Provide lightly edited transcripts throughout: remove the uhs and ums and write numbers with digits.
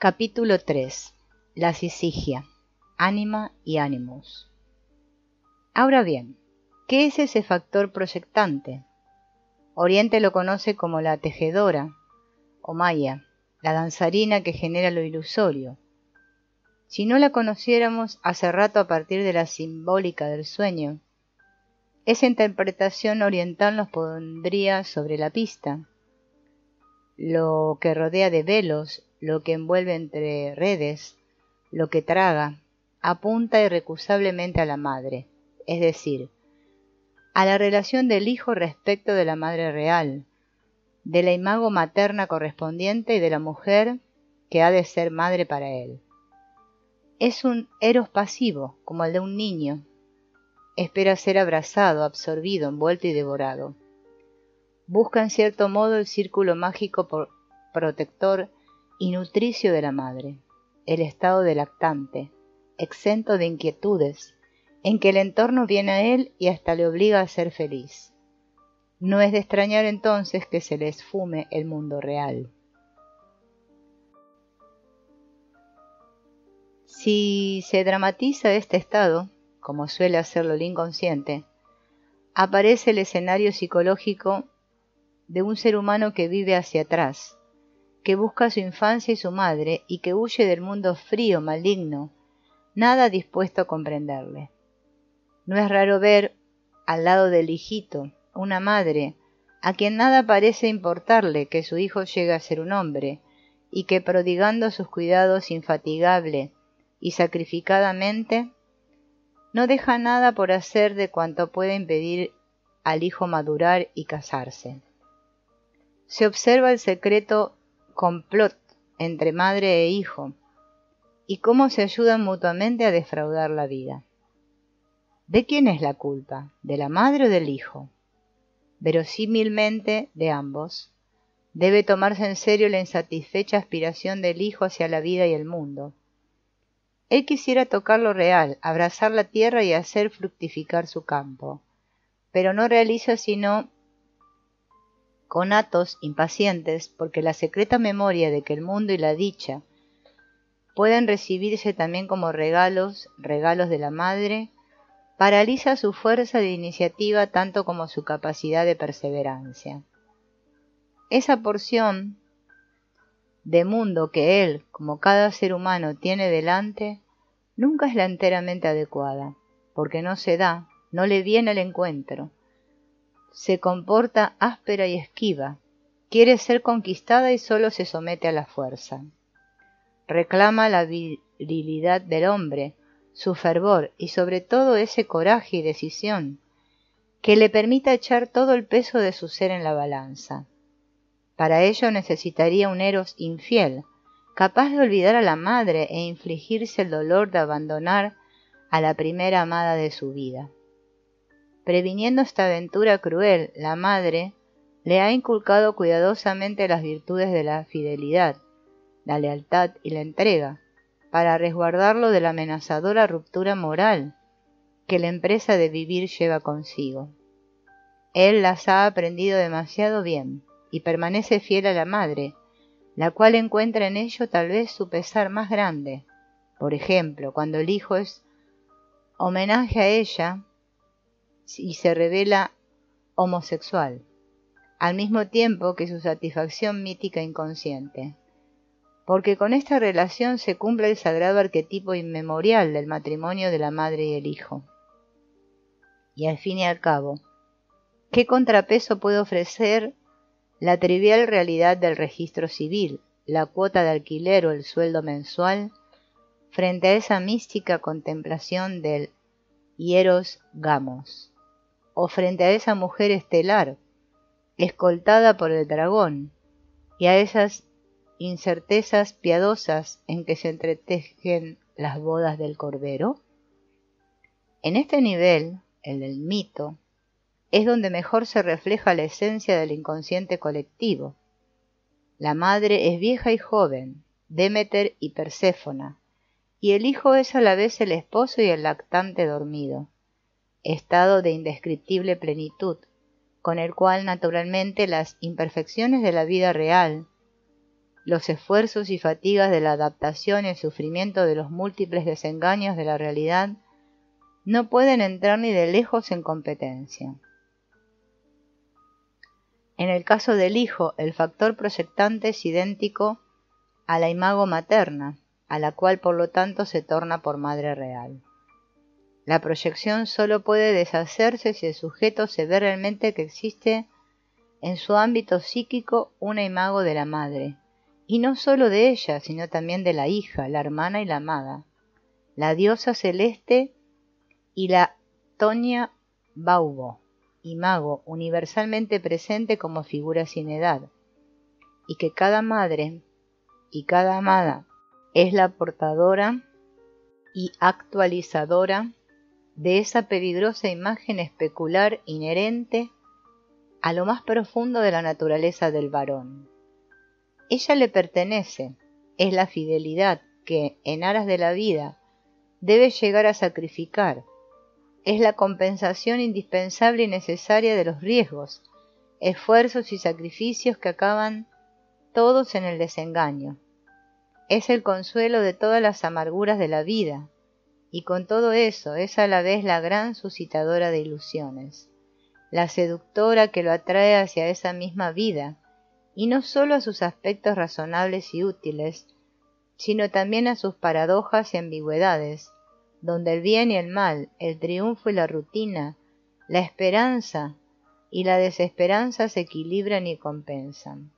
Capítulo 3. La Syzygia, Ánima y Animus. Ahora bien, ¿qué es ese factor proyectante? Oriente lo conoce como la tejedora, o Maya, la danzarina que genera lo ilusorio. Si no la conociéramos hace rato a partir de la simbólica del sueño, esa interpretación oriental nos pondría sobre la pista, lo que rodea de velos, lo que envuelve entre redes, lo que traga, apunta irrecusablemente a la madre, es decir, a la relación del hijo respecto de la madre real, de la imago materna correspondiente y de la mujer que ha de ser madre para él. Es un eros pasivo, como el de un niño. Espera ser abrazado, absorbido, envuelto y devorado. Busca en cierto modo el círculo mágico protector y nutricio de la madre, el estado de lactante, exento de inquietudes, en que el entorno viene a él y hasta le obliga a ser feliz. No es de extrañar entonces que se le esfume el mundo real. Si se dramatiza este estado, como suele hacerlo el inconsciente, aparece el escenario psicológico de un ser humano que vive hacia atrás, que busca su infancia y su madre y que huye del mundo frío, maligno, nada dispuesto a comprenderle. No es raro ver, al lado del hijito, una madre a quien nada parece importarle que su hijo llegue a ser un hombre y que, prodigando sus cuidados infatigable y sacrificadamente, no deja nada por hacer de cuanto pueda impedir al hijo madurar y casarse. Se observa el secreto complot entre madre e hijo y cómo se ayudan mutuamente a defraudar la vida. ¿De quién es la culpa? ¿De la madre o del hijo? Verosímilmente de ambos. Debe tomarse en serio la insatisfecha aspiración del hijo hacia la vida y el mundo. Él quisiera tocar lo real, abrazar la tierra y hacer fructificar su campo, pero no realiza sino conatos impacientes, porque la secreta memoria de que el mundo y la dicha pueden recibirse también como regalos de la madre, paraliza su fuerza de iniciativa tanto como su capacidad de perseverancia. Esa porción de mundo que él, como cada ser humano, tiene delante, nunca es la enteramente adecuada, porque no se da, no le viene al encuentro. Se comporta áspera y esquiva, quiere ser conquistada y solo se somete a la fuerza. Reclama la virilidad del hombre, su fervor y sobre todo ese coraje y decisión que le permita echar todo el peso de su ser en la balanza. Para ello necesitaría un Eros infiel, capaz de olvidar a la madre e infligirse el dolor de abandonar a la primera amada de su vida. Previniendo esta aventura cruel, la madre le ha inculcado cuidadosamente las virtudes de la fidelidad, la lealtad y la entrega, para resguardarlo de la amenazadora ruptura moral que la empresa de vivir lleva consigo. Él las ha aprendido demasiado bien y permanece fiel a la madre, la cual encuentra en ello tal vez su pesar más grande. Por ejemplo, cuando el hijo es homenaje a ella y se revela homosexual, al mismo tiempo que su satisfacción mítica inconsciente, porque con esta relación se cumple el sagrado arquetipo inmemorial del matrimonio de la madre y el hijo. Y al fin y al cabo, ¿qué contrapeso puede ofrecer la trivial realidad del registro civil, la cuota de alquiler o el sueldo mensual, frente a esa mística contemplación del hieros gamos? O frente a esa mujer estelar, escoltada por el dragón, y a esas incertezas piadosas en que se entretejen las bodas del Cordero? En este nivel, el del mito, es donde mejor se refleja la esencia del inconsciente colectivo. La madre es vieja y joven, Demeter y Perséfona, y el hijo es a la vez el esposo y el lactante dormido, estado de indescriptible plenitud, con el cual naturalmente las imperfecciones de la vida real, los esfuerzos y fatigas de la adaptación y el sufrimiento de los múltiples desengaños de la realidad no pueden entrar ni de lejos en competencia. En el caso del hijo, el factor proyectante es idéntico a la imago materna, a la cual por lo tanto se torna por madre real. La proyección solo puede deshacerse si el sujeto se ve realmente que existe en su ámbito psíquico una imago de la madre, y no solo de ella, sino también de la hija, la hermana y la amada, la diosa celeste y la Tonia Baubo, imago universalmente presente como figura sin edad, y que cada madre y cada amada es la portadora y actualizadora de esa peligrosa imagen especular inherente a lo más profundo de la naturaleza del varón. Ella le pertenece, es la fidelidad que, en aras de la vida, debe llegar a sacrificar, es la compensación indispensable y necesaria de los riesgos, esfuerzos y sacrificios que acaban todos en el desengaño. Es el consuelo de todas las amarguras de la vida, y con todo eso es a la vez la gran suscitadora de ilusiones, la seductora que lo atrae hacia esa misma vida, y no sólo a sus aspectos razonables y útiles, sino también a sus paradojas y ambigüedades, donde el bien y el mal, el triunfo y la rutina, la esperanza y la desesperanza se equilibran y compensan.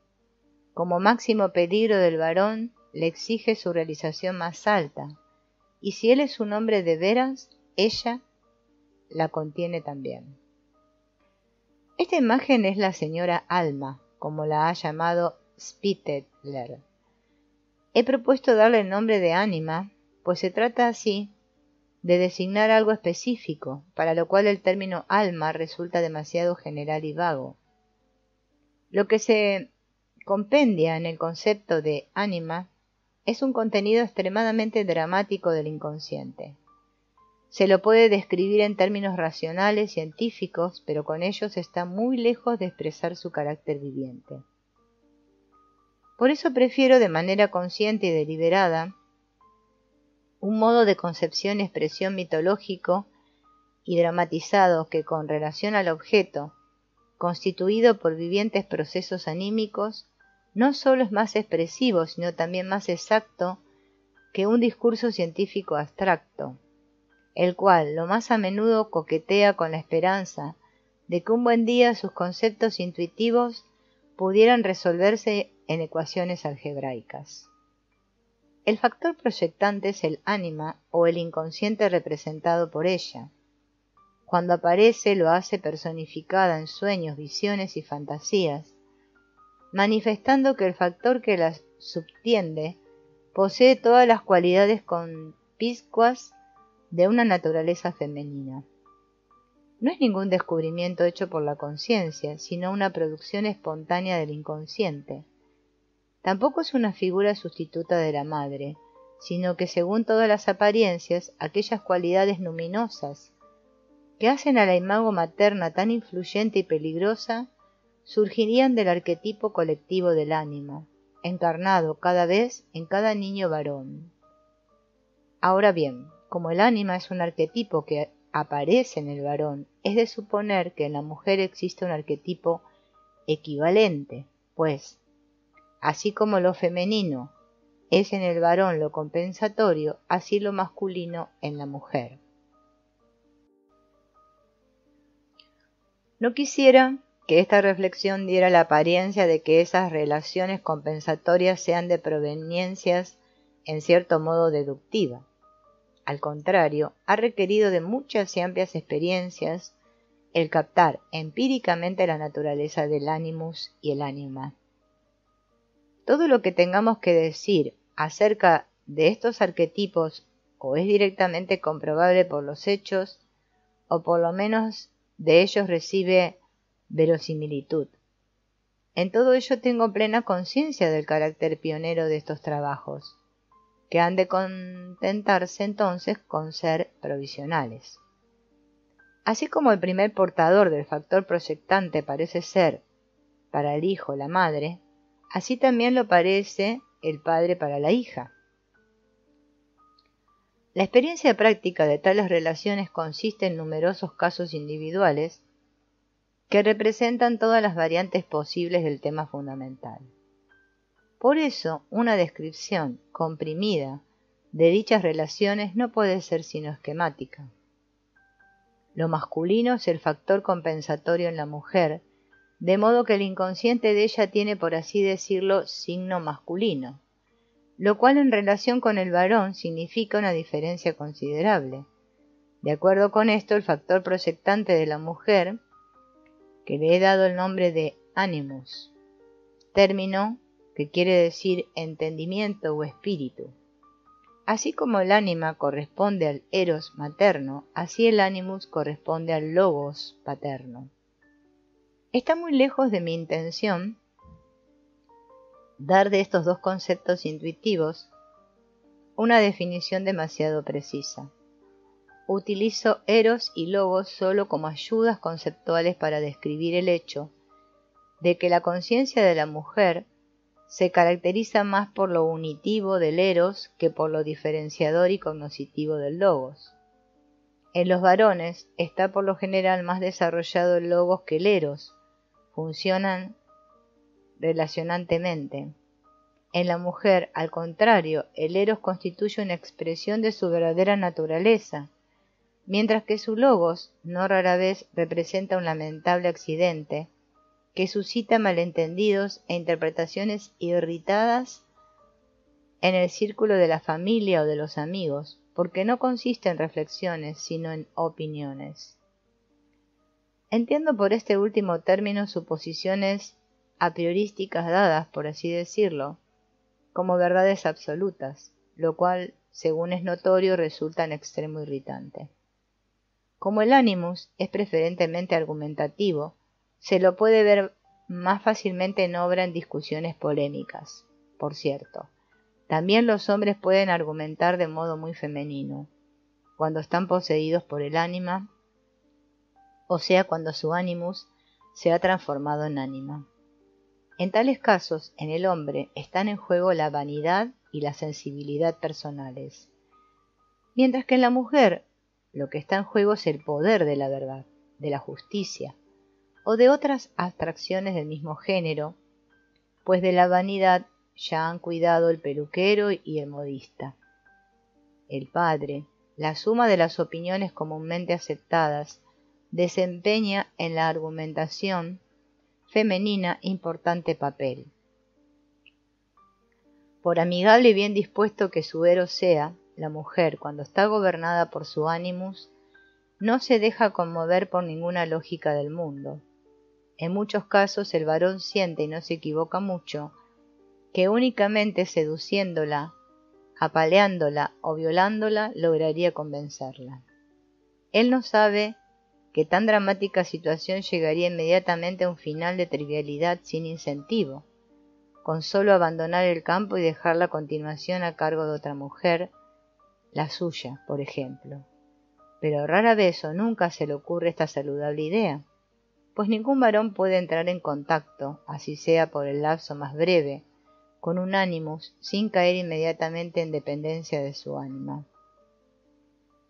Como máximo peligro del varón, le exige su realización más alta, y si él es un hombre de veras, ella la contiene también. Esta imagen es la señora Alma, como la ha llamado Spitteler. He propuesto darle el nombre de ánima, pues se trata así de designar algo específico, para lo cual el término alma resulta demasiado general y vago. Lo que se compendia en el concepto de ánima es un contenido extremadamente dramático del inconsciente. Se lo puede describir en términos racionales, científicos, pero con ellos está muy lejos de expresar su carácter viviente. Por eso prefiero de manera consciente y deliberada un modo de concepción y expresión mitológico y dramatizado que, con relación al objeto, constituido por vivientes procesos anímicos, no solo es más expresivo, sino también más exacto que un discurso científico abstracto, el cual lo más a menudo coquetea con la esperanza de que un buen día sus conceptos intuitivos pudieran resolverse en ecuaciones algebraicas. El factor proyectante es el ánima o el inconsciente representado por ella. Cuando aparece lo hace personificada en sueños, visiones y fantasías, manifestando que el factor que la subtiende posee todas las cualidades conspicuas de una naturaleza femenina. No es ningún descubrimiento hecho por la conciencia, sino una producción espontánea del inconsciente. Tampoco es una figura sustituta de la madre, sino que, según todas las apariencias, aquellas cualidades luminosas que hacen a la imago materna tan influyente y peligrosa surgirían del arquetipo colectivo del ánima, encarnado cada vez en cada niño varón. Ahora bien, como el ánima es un arquetipo que aparece en el varón, es de suponer que en la mujer existe un arquetipo equivalente, pues, así como lo femenino es en el varón lo compensatorio, así lo masculino en la mujer. No quisiera que esta reflexión diera la apariencia de que esas relaciones compensatorias sean de proveniencias en cierto modo deductiva. Al contrario, ha requerido de muchas y amplias experiencias el captar empíricamente la naturaleza del animus y el ánima. Todo lo que tengamos que decir acerca de estos arquetipos o es directamente comprobable por los hechos, o por lo menos de ellos recibe verosimilitud. En todo ello tengo plena conciencia del carácter pionero de estos trabajos, que han de contentarse entonces con ser provisionales. Así como el primer portador del factor proyectante parece ser, para el hijo, la madre, Así también lo parece el padre para la hija. La experiencia práctica de tales relaciones consiste en numerosos casos individuales que representan todas las variantes posibles del tema fundamental. Por eso, una descripción comprimida de dichas relaciones no puede ser sino esquemática. Lo masculino es el factor compensatorio en la mujer, de modo que el inconsciente de ella tiene, por así decirlo, signo masculino, lo cual en relación con el varón significa una diferencia considerable. De acuerdo con esto, el factor proyectante de la mujer, que le he dado el nombre de animus, término que quiere decir entendimiento o espíritu. Así como el ánima corresponde al eros materno, así el animus corresponde al logos paterno. Está muy lejos de mi intención dar de estos dos conceptos intuitivos una definición demasiado precisa. Utilizo eros y logos solo como ayudas conceptuales para describir el hecho de que la conciencia de la mujer se caracteriza más por lo unitivo del eros que por lo diferenciador y cognoscitivo del logos. En los varones está por lo general más desarrollado el logos que el eros, funcionan relacionantemente. En la mujer, al contrario, el eros constituye una expresión de su verdadera naturaleza, mientras que su logos no rara vez representa un lamentable accidente que suscita malentendidos e interpretaciones irritadas en el círculo de la familia o de los amigos, porque no consiste en reflexiones, sino en opiniones. Entiendo por este último término suposiciones a priorísticas dadas, por así decirlo, como verdades absolutas, lo cual, según es notorio, resulta en extremo irritante. Como el animus es preferentemente argumentativo, se lo puede ver más fácilmente en obra en discusiones polémicas. Por cierto, también los hombres pueden argumentar de modo muy femenino, cuando están poseídos por el ánima, o sea, cuando su animus se ha transformado en ánima. En tales casos, en el hombre están en juego la vanidad y la sensibilidad personales, mientras que en la mujer lo que está en juego es el poder de la verdad, de la justicia, o de otras abstracciones del mismo género, pues de la vanidad ya han cuidado el peluquero y el modista. El padre, la suma de las opiniones comúnmente aceptadas, desempeña en la argumentación femenina importante papel. Por amigable y bien dispuesto que su eros sea, la mujer, cuando está gobernada por su animus, no se deja conmover por ninguna lógica del mundo. En muchos casos el varón siente, y no se equivoca mucho, que únicamente seduciéndola, apaleándola o violándola lograría convencerla. Él no sabe que tan dramática situación llegaría inmediatamente a un final de trivialidad sin incentivo, con solo abandonar el campo y dejarla a continuación a cargo de otra mujer, la suya, por ejemplo. Pero rara vez o nunca se le ocurre esta saludable idea, pues ningún varón puede entrar en contacto, así sea por el lapso más breve, con un animus sin caer inmediatamente en dependencia de su ánima.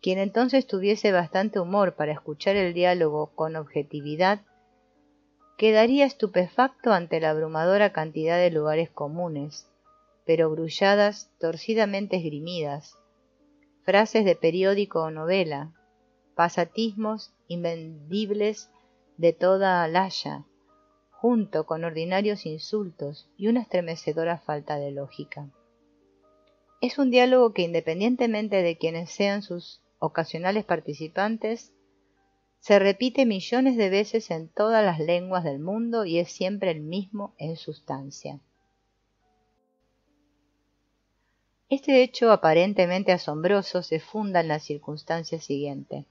Quien entonces tuviese bastante humor para escuchar el diálogo con objetividad, quedaría estupefacto ante la abrumadora cantidad de lugares comunes, perogrulladas, torcidamente esgrimidas, frases de periódico o novela, pasatismos invendibles de toda laya, junto con ordinarios insultos y una estremecedora falta de lógica. Es un diálogo que, independientemente de quienes sean sus ocasionales participantes, se repite millones de veces en todas las lenguas del mundo y es siempre el mismo en sustancia. Este hecho aparentemente asombroso se funda en la circunstancia siguiente.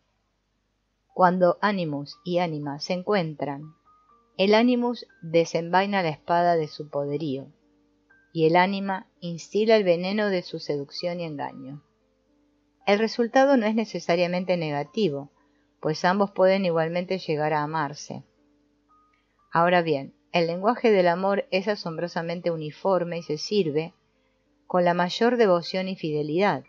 Cuando animus y ánima se encuentran, el animus desenvaina la espada de su poderío, y el ánima instila el veneno de su seducción y engaño. El resultado no es necesariamente negativo, pues ambos pueden igualmente llegar a amarse. Ahora bien, el lenguaje del amor es asombrosamente uniforme y se sirve, con la mayor devoción y fidelidad,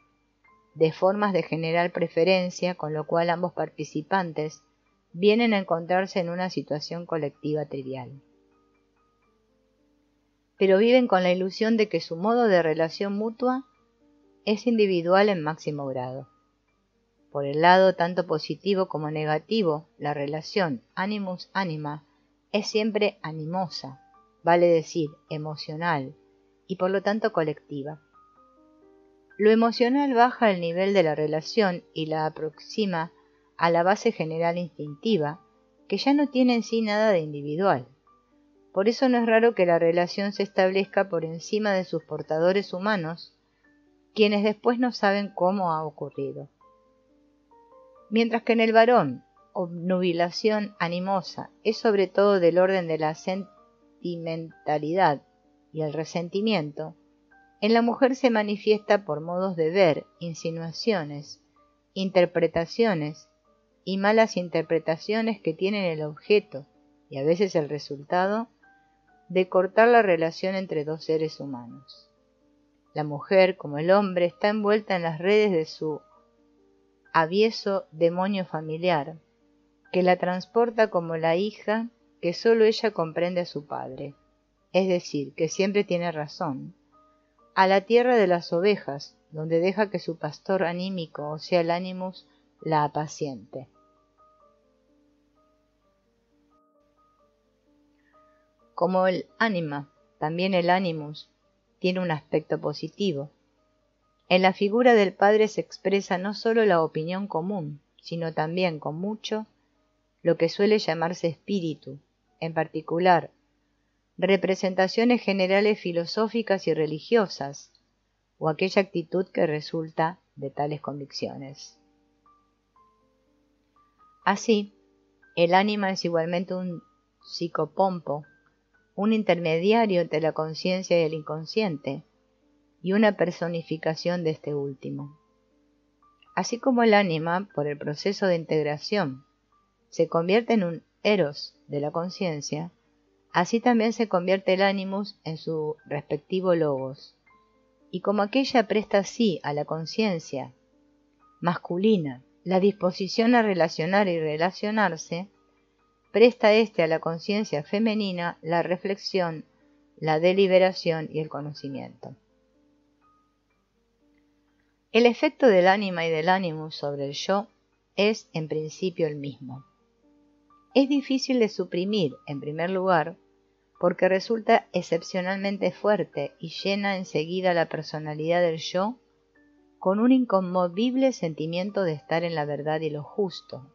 de formas de general preferencia, con lo cual ambos participantes vienen a encontrarse en una situación colectiva trivial. Pero viven con la ilusión de que su modo de relación mutua es individual en máximo grado. Por el lado tanto positivo como negativo, la relación animus-anima es siempre animosa, vale decir, emocional, y por lo tanto colectiva. Lo emocional baja el nivel de la relación y la aproxima a la base general instintiva, que ya no tiene en sí nada de individual. Por eso no es raro que la relación se establezca por encima de sus portadores humanos, quienes después no saben cómo ha ocurrido. Mientras que en el varón, obnubilación animosa es sobre todo del orden de la sentimentalidad y el resentimiento, en la mujer se manifiesta por modos de ver, insinuaciones, interpretaciones y malas interpretaciones que tienen el objeto, y a veces el resultado, de cortar la relación entre dos seres humanos. La mujer, como el hombre, está envuelta en las redes de su avieso demonio familiar, que la transporta como la hija que sólo ella comprende a su padre, es decir, que siempre tiene razón, a la tierra de las ovejas, donde deja que su pastor anímico, o sea el animus, la apaciente. Como el ánima, también el animus tiene un aspecto positivo. En la figura del padre se expresa no sólo la opinión común, sino también, con mucho, lo que suele llamarse espíritu, en particular, representaciones generales filosóficas y religiosas, o aquella actitud que resulta de tales convicciones. Así, el ánima es igualmente un psicopompo, un intermediario entre la conciencia y el inconsciente, y una personificación de este último. Así como el ánima, por el proceso de integración, se convierte en un eros de la conciencia, así también se convierte el animus en su respectivo logos, y como aquella presta así a la conciencia masculina la disposición a relacionar y relacionarse, presta éste a la conciencia femenina la reflexión, la deliberación y el conocimiento. El efecto del ánima y del animus sobre el yo es en principio el mismo. Es difícil de suprimir, en primer lugar, porque resulta excepcionalmente fuerte y llena enseguida la personalidad del yo con un inconmovible sentimiento de estar en la verdad y lo justo.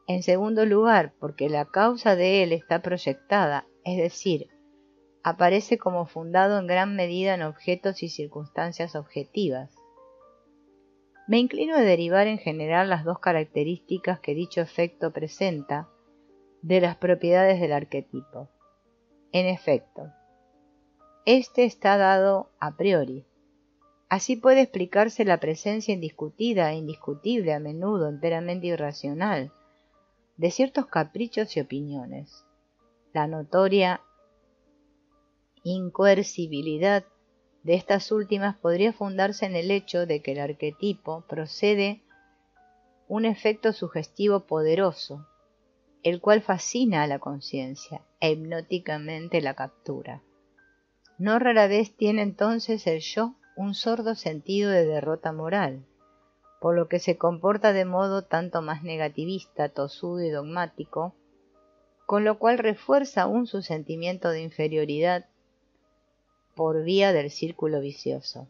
En segundo lugar, porque la causa de él está proyectada, es decir, aparece como fundado en gran medida en objetos y circunstancias objetivas. Me inclino a derivar en general las dos características que dicho efecto presenta de las propiedades del arquetipo. En efecto, este está dado a priori. Así puede explicarse la presencia indiscutida e indiscutible, a menudo enteramente irracional, de ciertos caprichos y opiniones, la notoria incoercibilidad de estas últimas podría fundarse en el hecho de que el arquetipo procede un efecto sugestivo poderoso, el cual fascina a la conciencia e hipnóticamente la captura. No rara vez tiene entonces el yo un sordo sentido de derrota moral, por lo que se comporta de modo tanto más negativista, tosudo y dogmático, con lo cual refuerza aún su sentimiento de inferioridad por vía del círculo vicioso.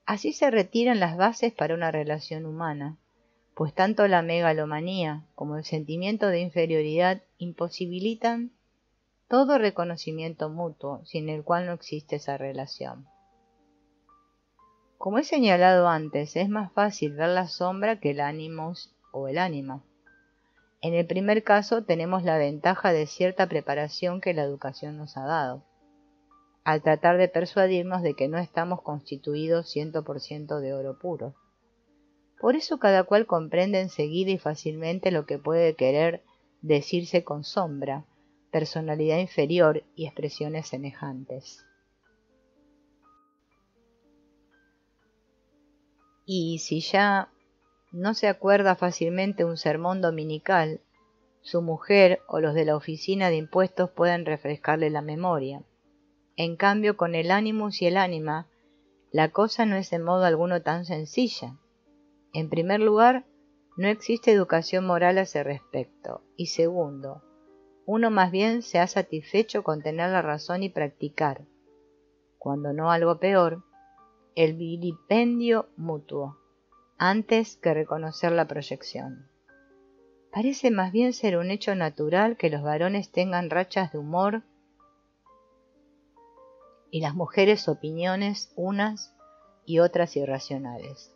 Así se retiran las bases para una relación humana, pues tanto la megalomanía como el sentimiento de inferioridad imposibilitan todo reconocimiento mutuo, sin el cual no existe esa relación. Como he señalado antes, es más fácil ver la sombra que el animus o el ánima. En el primer caso tenemos la ventaja de cierta preparación que la educación nos ha dado, al tratar de persuadirnos de que no estamos constituidos 100% de oro puro. Por eso cada cual comprende enseguida y fácilmente lo que puede querer decirse con sombra, personalidad inferior y expresiones semejantes. Y si ya no se acuerda fácilmente un sermón dominical, su mujer o los de la oficina de impuestos pueden refrescarle la memoria. En cambio, con el ánimus y el ánima, la cosa no es de modo alguno tan sencilla. En primer lugar, no existe educación moral a ese respecto. Y segundo, uno más bien se ha satisfecho con tener la razón y practicar, cuando no algo peor, el vilipendio mutuo, antes que reconocer la proyección. Parece más bien ser un hecho natural que los varones tengan rachas de humor y las mujeres opiniones unas y otras irracionales.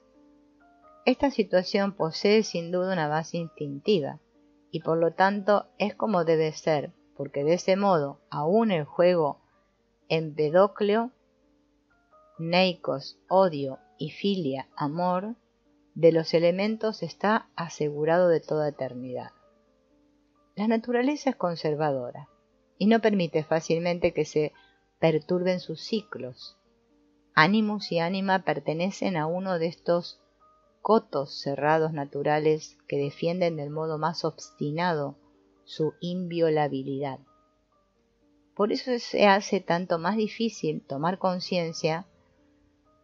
Esta situación posee sin duda una base instintiva y por lo tanto es como debe ser, porque de ese modo aún el juego empedocleo, neikos, odio y filia, amor, de los elementos está asegurado de toda eternidad. La naturaleza es conservadora y no permite fácilmente que se perturben sus ciclos. Ánimus y ánima pertenecen a uno de estos cotos cerrados naturales que defienden del modo más obstinado su inviolabilidad. Por eso se hace tanto más difícil tomar conciencia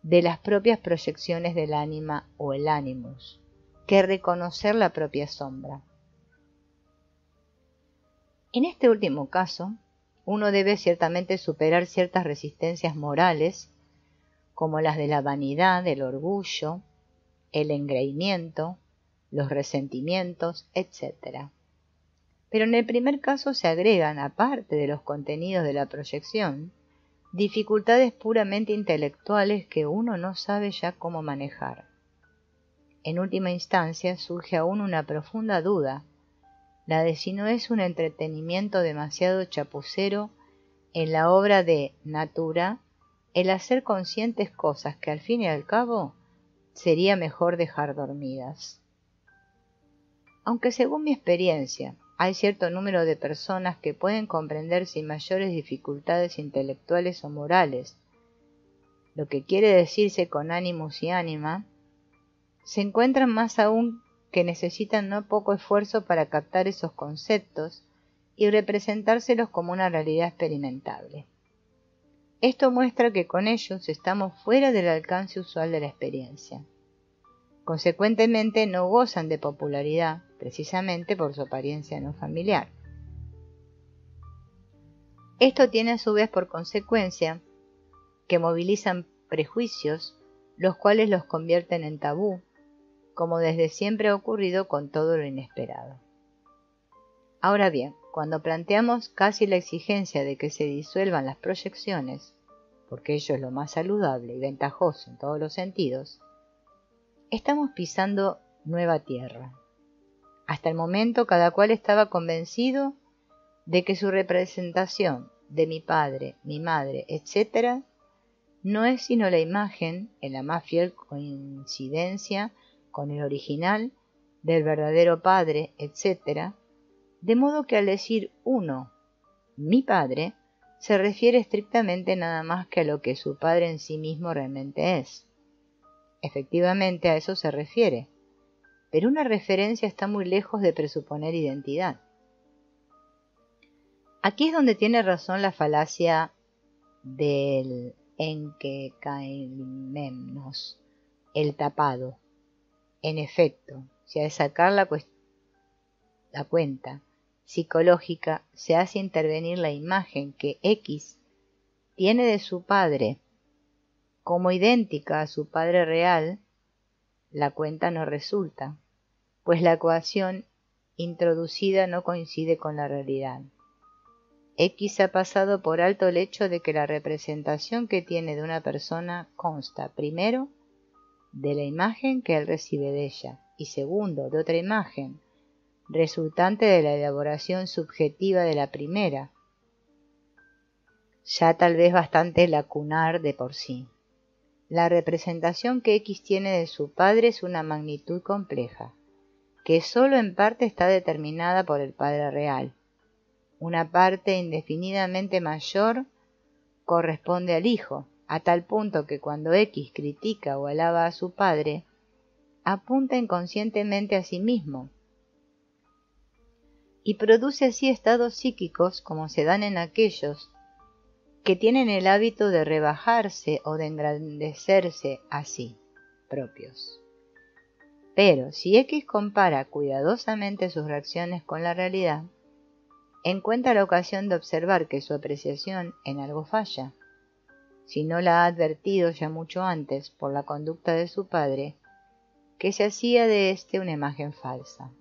de las propias proyecciones del ánima o el ánimus, que reconocer la propia sombra. En este último caso, uno debe ciertamente superar ciertas resistencias morales, como las de la vanidad, el orgullo, el engreimiento, los resentimientos, etc. Pero en el primer caso se agregan, aparte de los contenidos de la proyección, dificultades puramente intelectuales que uno no sabe ya cómo manejar. En última instancia surge aún una profunda duda, la de si no es un entretenimiento demasiado chapucero en la obra de natura el hacer conscientes cosas que al fin y al cabo sería mejor dejar dormidas. Aunque según mi experiencia hay cierto número de personas que pueden comprender sin mayores dificultades intelectuales o morales lo que quiere decirse con ánimus y ánima, se encuentran más aún que necesitan no poco esfuerzo para captar esos conceptos y representárselos como una realidad experimentable. Esto muestra que con ellos estamos fuera del alcance usual de la experiencia. Consecuentemente no gozan de popularidad, precisamente por su apariencia no familiar. Esto tiene a su vez por consecuencia que movilizan prejuicios, los cuales los convierten en tabú, como desde siempre ha ocurrido con todo lo inesperado. Ahora bien, cuando planteamos casi la exigencia de que se disuelvan las proyecciones, porque ello es lo más saludable y ventajoso en todos los sentidos, estamos pisando nueva tierra. Hasta el momento cada cual estaba convencido de que su representación de mi padre, mi madre, etc., no es sino la imagen, en la más fiel coincidencia con el original, del verdadero padre, etc., de modo que al decir uno, mi padre, se refiere estrictamente nada más que a lo que su padre en sí mismo realmente es. Efectivamente a eso se refiere, pero una referencia está muy lejos de presuponer identidad. Aquí es donde tiene razón la falacia del enquecailmemnos, el tapado. En efecto, si al sacar la cuenta psicológica se hace intervenir la imagen que X tiene de su padre como idéntica a su padre real, la cuenta no resulta, pues la ecuación introducida no coincide con la realidad. X ha pasado por alto el hecho de que la representación que tiene de una persona consta, primero, de la imagen que él recibe de ella, y segundo, de otra imagen, resultante de la elaboración subjetiva de la primera, ya tal vez bastante lacunar de por sí. La representación que X tiene de su padre es una magnitud compleja, que sólo en parte está determinada por el padre real, una parte indefinidamente mayor corresponde al hijo, a tal punto que cuando X critica o alaba a su padre, apunta inconscientemente a sí mismo y produce así estados psíquicos como se dan en aquellos que tienen el hábito de rebajarse o de engrandecerse a sí propios. Pero si X compara cuidadosamente sus reacciones con la realidad, encuentra la ocasión de observar que su apreciación en algo falla. Si no la ha advertido ya mucho antes por la conducta de su padre, que se hacía de éste una imagen falsa.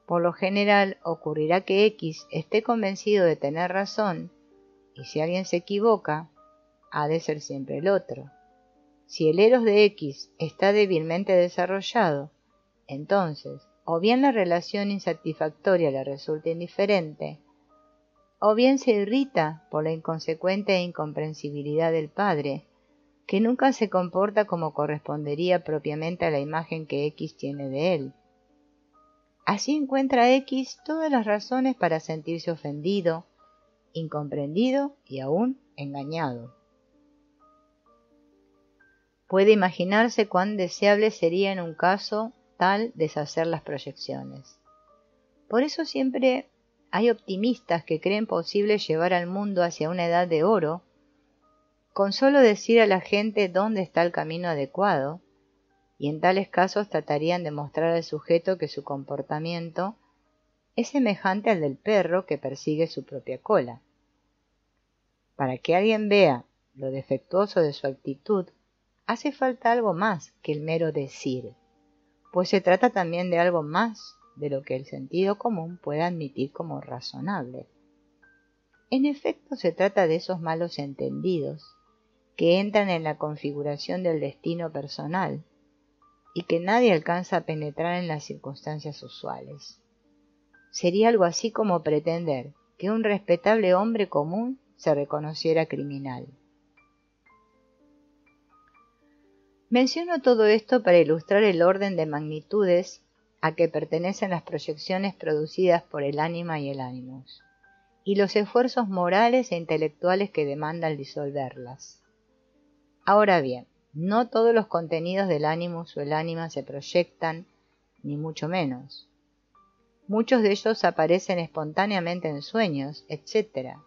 Por lo general ocurrirá que X esté convencido de tener razón, y si alguien se equivoca, ha de ser siempre el otro. Si el eros de X está débilmente desarrollado, entonces, o bien la relación insatisfactoria le resulta indiferente, o bien se irrita por la inconsecuente e incomprensibilidad del padre, que nunca se comporta como correspondería propiamente a la imagen que X tiene de él. Así encuentra X todas las razones para sentirse ofendido, incomprendido y aún engañado. Puede imaginarse cuán deseable sería en un caso tal deshacer las proyecciones. Por eso siempre hay optimistas que creen posible llevar al mundo hacia una edad de oro, con solo decir a la gente dónde está el camino adecuado, y en tales casos tratarían de mostrar al sujeto que su comportamiento es semejante al del perro que persigue su propia cola. Para que alguien vea lo defectuoso de su actitud, hace falta algo más que el mero decir, pues se trata también de algo más de lo que el sentido común puede admitir como razonable. En efecto, se trata de esos malos entendidos que entran en la configuración del destino personal y que nadie alcanza a penetrar en las circunstancias usuales. Sería algo así como pretender que un respetable hombre común se reconociera criminal. Menciono todo esto para ilustrar el orden de magnitudes a que pertenecen las proyecciones producidas por el ánima y el ánimus, y los esfuerzos morales e intelectuales que demandan disolverlas. Ahora bien, no todos los contenidos del ánimus o el ánima se proyectan, ni mucho menos. Muchos de ellos aparecen espontáneamente en sueños, etc.,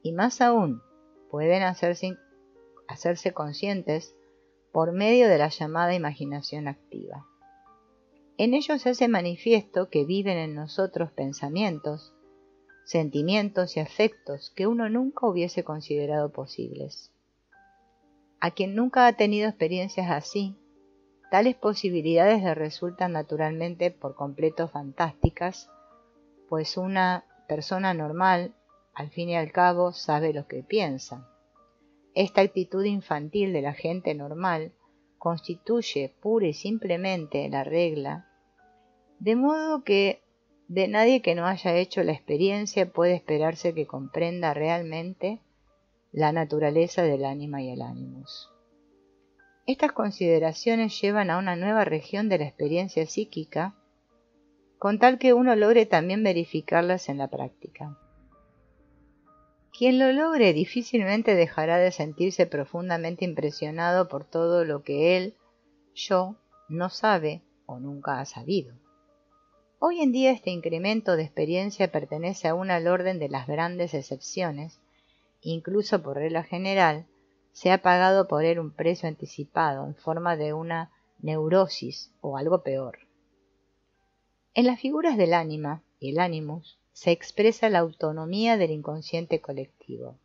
y más aún, pueden hacerse conscientes por medio de la llamada imaginación activa. En ellos se hace manifiesto que viven en nosotros pensamientos, sentimientos y afectos que uno nunca hubiese considerado posibles. A quien nunca ha tenido experiencias así, tales posibilidades le resultan naturalmente por completo fantásticas, pues una persona normal, al fin y al cabo, sabe lo que piensa. Esta actitud infantil de la gente normal constituye pura y simplemente la regla, de modo que de nadie que no haya hecho la experiencia puede esperarse que comprenda realmente la naturaleza del ánima y el ánimus. Estas consideraciones llevan a una nueva región de la experiencia psíquica, con tal que uno logre también verificarlas en la práctica. Quien lo logre difícilmente dejará de sentirse profundamente impresionado por todo lo que él, yo, no sabe o nunca ha sabido. Hoy en día este incremento de experiencia pertenece aún al orden de las grandes excepciones, incluso por regla general, se ha pagado por él un precio anticipado en forma de una neurosis o algo peor. En las figuras del ánima y el ánimus se expresa la autonomía del inconsciente colectivo.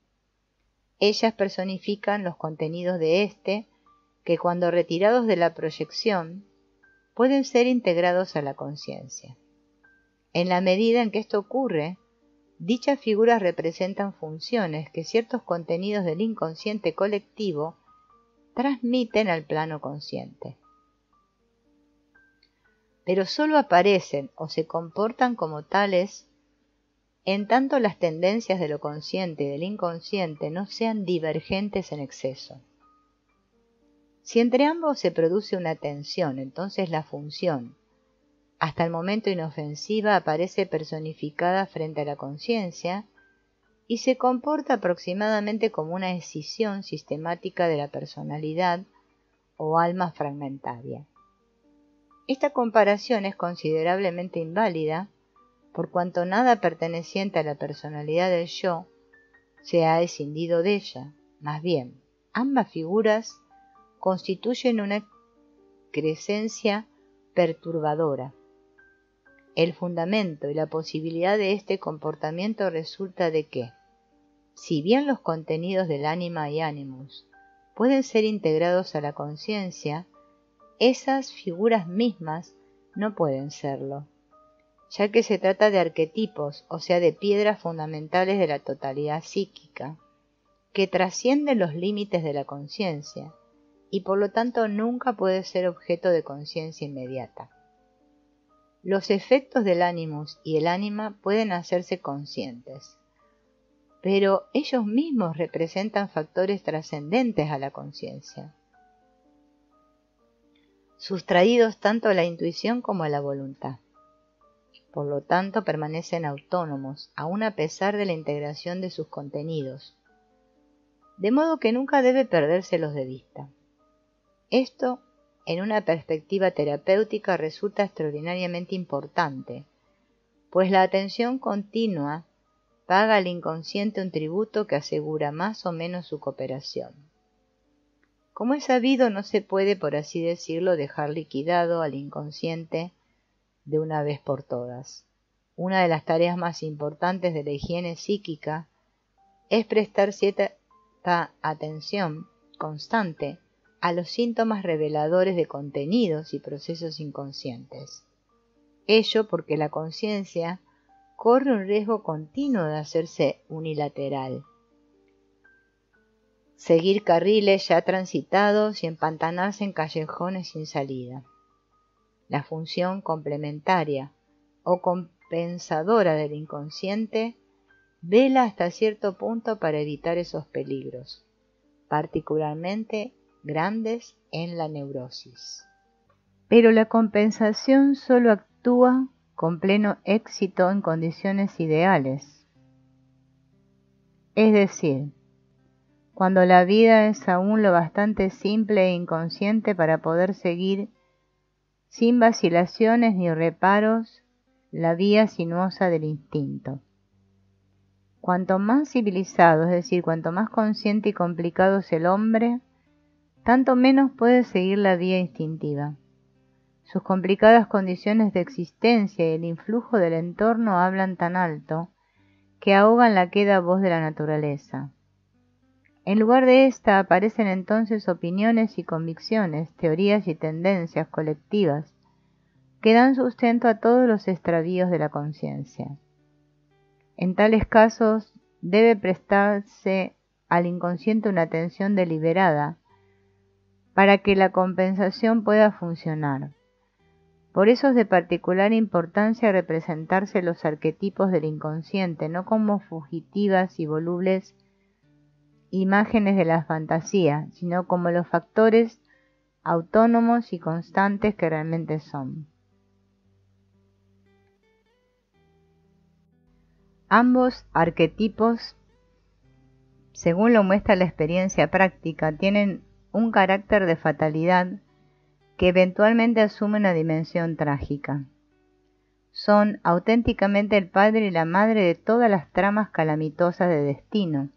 Ellas personifican los contenidos de éste que cuando retirados de la proyección pueden ser integrados a la conciencia. En la medida en que esto ocurre, dichas figuras representan funciones que ciertos contenidos del inconsciente colectivo transmiten al plano consciente. Pero solo aparecen o se comportan como tales en tanto las tendencias de lo consciente y del inconsciente no sean divergentes en exceso. Si entre ambos se produce una tensión, entonces la función, hasta el momento inofensiva, aparece personificada frente a la conciencia y se comporta aproximadamente como una escisión sistemática de la personalidad o alma fragmentaria. Esta comparación es considerablemente inválida, por cuanto nada perteneciente a la personalidad del yo se ha escindido de ella. Más bien, ambas figuras constituyen una creencia perturbadora. El fundamento y la posibilidad de este comportamiento resulta de que, si bien los contenidos del ánima y animus pueden ser integrados a la conciencia, esas figuras mismas no pueden serlo, ya que se trata de arquetipos, o sea, de piedras fundamentales de la totalidad psíquica, que trascienden los límites de la conciencia, y por lo tanto nunca puede ser objeto de conciencia inmediata. Los efectos del animus y el ánima pueden hacerse conscientes, pero ellos mismos representan factores trascendentes a la conciencia, sustraídos tanto a la intuición como a la voluntad. Por lo tanto, permanecen autónomos, aun a pesar de la integración de sus contenidos, de modo que nunca debe perdérselos de vista. Esto, en una perspectiva terapéutica, resulta extraordinariamente importante, pues la atención continua paga al inconsciente un tributo que asegura más o menos su cooperación. Como es sabido, no se puede, por así decirlo, dejar liquidado al inconsciente de una vez por todas. Una de las tareas más importantes de la higiene psíquica es prestar cierta atención constante a los síntomas reveladores de contenidos y procesos inconscientes. Ello porque la conciencia corre un riesgo continuo de hacerse unilateral, seguir carriles ya transitados y empantanarse en callejones sin salida. La función complementaria o compensadora del inconsciente vela hasta cierto punto para evitar esos peligros, particularmente grandes en la neurosis. Pero la compensación solo actúa con pleno éxito en condiciones ideales. Es decir, cuando la vida es aún lo bastante simple e inconsciente para poder seguir sin vacilaciones ni reparos la vía sinuosa del instinto. Cuanto más civilizado, es decir, cuanto más consciente y complicado es el hombre, tanto menos puede seguir la vía instintiva. Sus complicadas condiciones de existencia y el influjo del entorno hablan tan alto que ahogan la queda voz de la naturaleza. En lugar de esta aparecen entonces opiniones y convicciones, teorías y tendencias colectivas que dan sustento a todos los extravíos de la conciencia. En tales casos debe prestarse al inconsciente una atención deliberada para que la compensación pueda funcionar. Por eso es de particular importancia representarse los arquetipos del inconsciente, no como fugitivas y volubles imágenes de la fantasía, sino como los factores autónomos y constantes que realmente son. Ambos arquetipos, según lo muestra la experiencia práctica, tienen un carácter de fatalidad que eventualmente asume una dimensión trágica. Son auténticamente el padre y la madre de todas las tramas calamitosas de destino,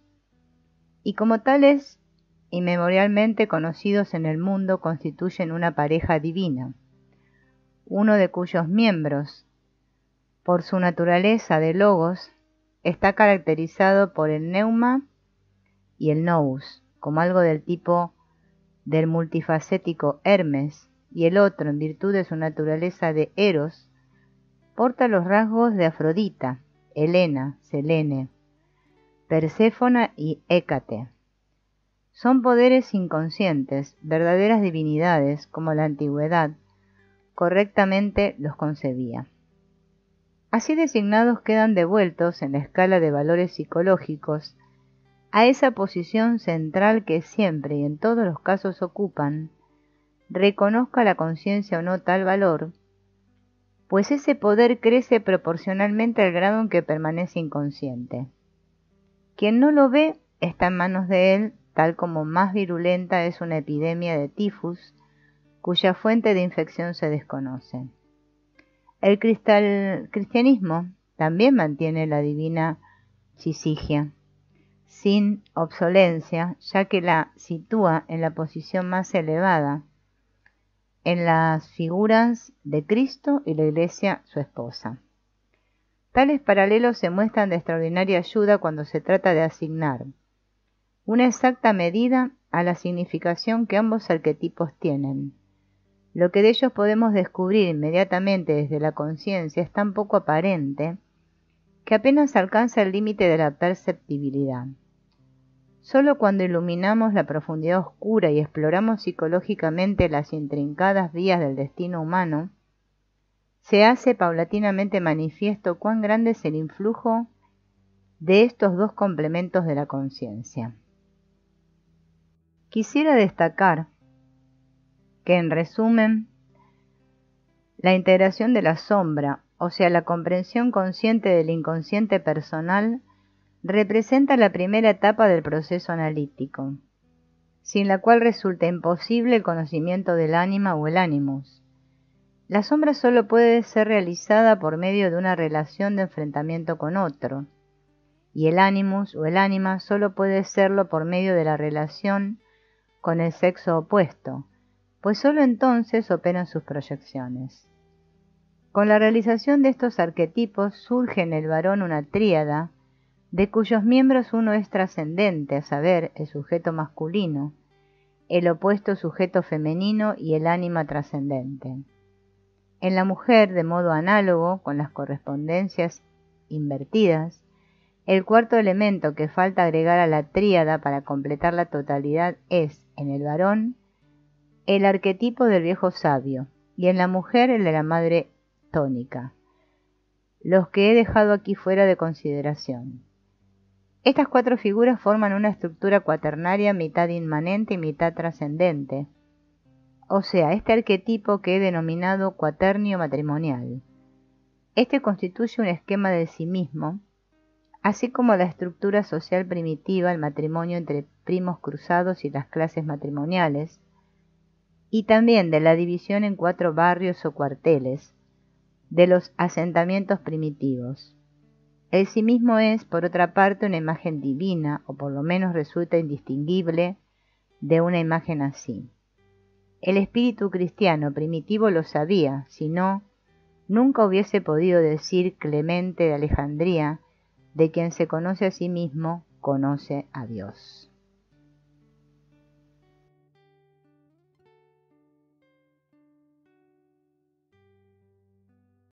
y como tales, inmemorialmente conocidos en el mundo, constituyen una pareja divina, uno de cuyos miembros, por su naturaleza de logos, está caracterizado por el neuma y el nous, como algo del tipo del multifacético Hermes, y el otro, en virtud de su naturaleza de Eros, porta los rasgos de Afrodita, Helena, Selene, Perséfona y Hécate. Son poderes inconscientes, verdaderas divinidades, como la antigüedad correctamente los concebía. Así designados quedan devueltos en la escala de valores psicológicos a esa posición central que siempre y en todos los casos ocupan, reconozca la conciencia o no tal valor, pues ese poder crece proporcionalmente al grado en que permanece inconsciente. Quien no lo ve está en manos de él, tal como más virulenta es una epidemia de tifus, cuya fuente de infección se desconoce. El cristianismo también mantiene la divina chisigia, sin obsolencia, ya que la sitúa en la posición más elevada, en las figuras de Cristo y la Iglesia, su esposa. Tales paralelos se muestran de extraordinaria ayuda cuando se trata de asignar una exacta medida a la significación que ambos arquetipos tienen. Lo que de ellos podemos descubrir inmediatamente desde la conciencia es tan poco aparente que apenas alcanza el límite de la perceptibilidad. Solo cuando iluminamos la profundidad oscura y exploramos psicológicamente las intrincadas vías del destino humano, se hace paulatinamente manifiesto cuán grande es el influjo de estos dos complementos de la conciencia. Quisiera destacar que, en resumen, la integración de la sombra, o sea, la comprensión consciente del inconsciente personal, representa la primera etapa del proceso analítico, sin la cual resulta imposible el conocimiento del ánima o el ánimus. La sombra solo puede ser realizada por medio de una relación de enfrentamiento con otro, y el ánimus o el ánima solo puede serlo por medio de la relación con el sexo opuesto, pues solo entonces operan sus proyecciones. Con la realización de estos arquetipos surge en el varón una tríada, de cuyos miembros uno es trascendente, a saber, el sujeto masculino, el opuesto sujeto femenino y el ánima trascendente. En la mujer, de modo análogo, con las correspondencias invertidas, el cuarto elemento que falta agregar a la tríada para completar la totalidad es, en el varón, el arquetipo del viejo sabio, y en la mujer el de la madre tónica, los que he dejado aquí fuera de consideración. Estas cuatro figuras forman una estructura cuaternaria mitad inmanente y mitad trascendente, o sea, este arquetipo que he denominado cuaternio matrimonial. Este constituye un esquema de sí mismo, así como la estructura social primitiva, el matrimonio entre primos cruzados y las clases matrimoniales, y también de la división en 4 barrios o cuarteles, de los asentamientos primitivos. El sí mismo es, por otra parte, una imagen divina, o por lo menos resulta indistinguible de una imagen así. El espíritu cristiano primitivo lo sabía, si no, nunca hubiese podido decir Clemente de Alejandría, de quien se conoce a sí mismo, conoce a Dios.